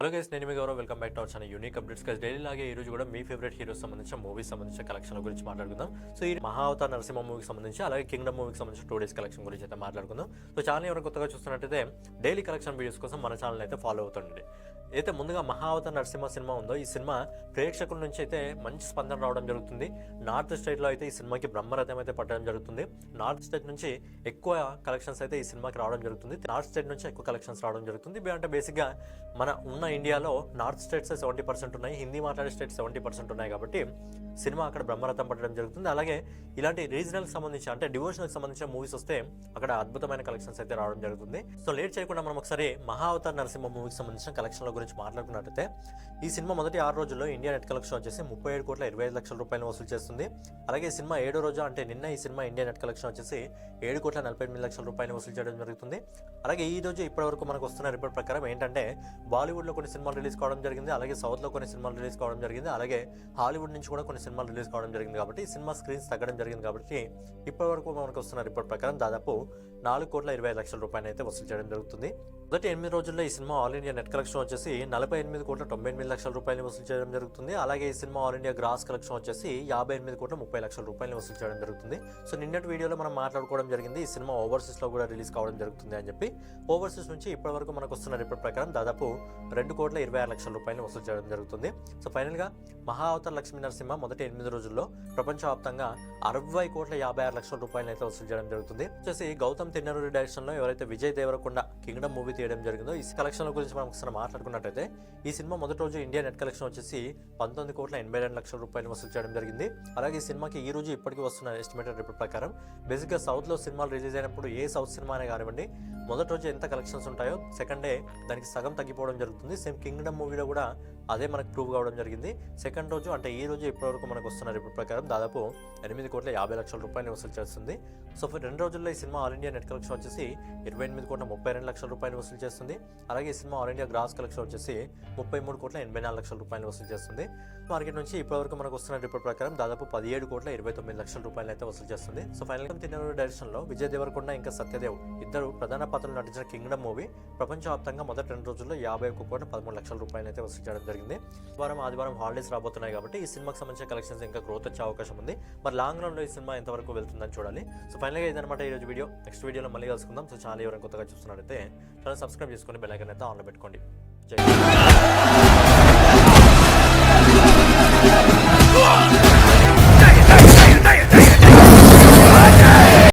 Hello guys, నేను మీ Gaurav. Welcome back to our channel unique updates. Guys daily లాగే ఈ రోజు కూడా మీ ఫేవరెట్ హీరోస్ సంబంధించిన మూవీస్ సంబంధించిన కలెక్షన్ గురించి మాట్లాడుకుందాం. సో ఈ మహావతార్ నరసింహ మూవీకి సంబంధించి అలాగే కింగ్డమ్ మూవీకి సంబంధించిన 2 days కలెక్షన్ గురించి అయితే మాట్లాడుకుందాం. సో ఛానల్ ఎవరైనా కొత్తగా చూస్తున్నట్టయితే డైలీ కలెక్షన్ వీడియోస్ కోసం మన ఛానల్ అయితే ఫాలో అవుతుండండి. అయితే ముందుగా మహావతార్ నరసింహ సినిమా ఉందో ఈ సినిమా ప్రేక్షకుల నుంచి అయితే మంచి స్పందన రావడం జరుగుతుంది. నార్త్ స్టేట్లో అయితే ఈ సినిమాకి బ్రహ్మరథం అయితే పట్టడం జరుగుతుంది. నార్త్ స్టేట్ నుంచి ఎక్కువ కలెక్షన్స్ అయితే ఈ సినిమాకి రావడం జరుగుతుంది. నార్త్ స్టేట్ నుంచి ఎక్కువ కలెక్షన్స్ రావడం జరుగుతుంది. అంటే బేసిక్గా మన ఉన్న ఇండియాలో నార్త్ స్టేట్స్ 70% ఉన్నాయి, హిందీ మాట్లాడే స్టేట్స్ 70% ఉన్నాయి. కాబట్టి సినిమా అక్కడ బ్రహ్మరథం పట్టడం జరుగుతుంది. అలాగే ఇలాంటి రీజనల్కి సంబంధించి అంటే డివోషనల్కి సంబంధించిన మూవీస్ వస్తే అక్కడ అద్భుతమైన కలెక్షన్స్ అయితే రావడం జరుగుతుంది. సో లేట్ చేయకుండా మనం ఒకసారి మహావతార్ నరసింహ మూవీకి సంబంధించిన కలెక్షన్ల గురించి మాట్లాడుకున్నట్టయితే ఈ సినిమా మొదటి 6 రోజుల్లో ఇండియా నెట్ కలెక్షన్ వచ్చేసి 37,25,00,000 రూపాయలు వసూలు చేస్తుంది. అలాగే ఈ సినిమా 7వ రోజు అంటే నిన్న ఈ సినిమా ఇండియా నెట్ కలెక్షన్ వచ్చేసి 7,48,00,000 రూపాయలు వసూలు చేయడం జరుగుతుంది. అలాగే ఈ రోజు ఇప్పటివరకు మనకు వస్తున్న రిపోర్ట్ ప్రకారం ఏంటంటే బాలీవుడ్లో కొన్ని సినిమాలు రిలీజ్ కావడం జరిగింది, అలాగే సౌత్లో కొన్ని సినిమాలు రిలీజ్ కావడం జరిగింది, అలాగే హాలీవుడ్ నుంచి కూడా కొన్ని సినిమాలు రిలీజ్ కావడం జరిగింది. కాబట్టి ఈ సినిమా స్క్రీన్స్ తగ్గడం జరిగింది. కాబట్టి ఇప్పటివరకు మనకు వస్తున్న రిపోర్ట్ ప్రకారం దాదాపు 4,25,00,000 రూపాయలు అయితే వసూలు చేయడం జరుగుతుంది. మొదటి 8 రోజుల్లో ఈ cinema all India net collection వచ్చేసి 48,98,00,000 రూపాయలు వసూలు చేయడం జరుగుతుంది. అలాగే ఈ cinema all India gross collection వచ్చేసి 58,30,00,000 రూపాయలు వసూలు చేయడం జరుగుతుంది. సో నిన్నటి వీడియోలో మనం మాట్లాడుకోవడం జరిగింది ఈ సినిమా ఓవర్సీస్లో కూడా రిలీజ్ కావడం జరుగుతుంది అని చెప్పి. ఓవర్సీస్ నుంచి ఇప్పటివరకు మనకు వస్తున్న రిపోర్ట్ ప్రకారం దాదాపు 2,26,00,000 రూపాయలు వసూలు చేయడం జరుగుతుంది. సో ఫైనల్గా మహావతార్ లక్ష్మీ నరసింహ మొదటి 8 రోజుల్లో ప్రపంచవ్యాప్తంగా 60,56,00,000 రూపాయలు అయితే వసూలు చేయడం జరుగుతుంది. వచ్చేసి గౌతమ్ తిన్ననూరి డైరెక్షన్లో ఎవరైతే విజయ్ దేవరకొండ కింగ్డమ్ మూవీ తీయడం జరిగిందో ఈ కలెక్షన్ల గురించి మనం ఒకసారి మాట్లాడుకున్నట్టయితే ఈ సినిమా మొదటి రోజు ఇండియా నెట్ కలెక్షన్ వచ్చేసి 19,82,00,000 రూపాయలు వసూలు చేయడం జరిగింది. అలాగే ఈ సినిమాకి ఈ రోజు ఇప్పటికీ వస్తున్న ఎస్టిమేటెడ్ రిపోర్ట్ ప్రకారం బేసిక్గా సౌత్లో సినిమాలు రిలీజ్ అయినప్పుడు ఏ సౌత్ సినిమా అనే కానివ్వండి మొదటి రోజు ఎంత కలెక్షన్స్ ఉంటాయో సెకండ్ డే దానికి సగం తగ్గిపోవడం జరుగుతుంది. సేమ్ కింగ్డమ్ మూవీలో కూడా అదే మనకు ప్రూవ్ కావడం జరిగింది. సెకండ్ రోజు అంటే ఈ రోజు ఇప్పటివరకు మనకు వస్తున్న రిపోర్ట్ ప్రకారం దాదాపు 8,50,00,000 రూపాయలు వసూలు చేస్తుంది. సో 2 రోజుల్లో ఈ cinema all India net collection వచ్చేసి 28,32,00,000 రూపాయలు వసూలు చేస్తుంది. అలాగే ఈ cinema all India gross collection వచ్చేసి 33,84,00,000 రూపాయలు వసూలు చేస్తుంది. మార్కెట్ నుంచి ఇప్పటివరకు మనకు వస్తున్న రిపోర్ట్ ప్రకారం దాదాపు 17,29,00,000 రూపాయలు అయితే వసూలు చేస్తుంది. సో ఫైనల్గా తిన్ననూరి డైరెక్షన్లో విజయ్ దేవరకొండ ఇంకా సత్యదేవ్ ఇద్దరు ప్రధాన పాత్రలు నటించిన కింగ్డమ్ మూవీ ప్రపంచవ్యాప్తంగా మొదటి 2 రోజుల్లో 51,13,00,000 రూపాయలు అయితే వసూలు చేయడం జరిగింది. వారం ఆదివారం హాలిడేస్ రాబోతున్నాయి కాబట్టి ఈ సినిమాకి సంబంధించిన కలెక్షన్స్ ఇంకా గ్రోత్ వచ్చే అవకాశం ఉంది. మరి లాంగ్ రన్ లో ఈ సినిమా ఎంతవరకు వెళ్తుందని చూడాలి. సో ఫైనల్ గా ఇదన్నమాట ఈ రోజు వీడియో. నెక్స్ట్ వీడియోలో మళ్ళీ కలుసుకుందాం. సో ఛానల్ ఎవరైనా కొత్తగా చూస్తున్నారైతే ఛానల్ సబ్స్క్రైబ్ చేసుకొని బెల్ ఐకాన్ అయితే ఆన్లో పెట్టుకోండి. జై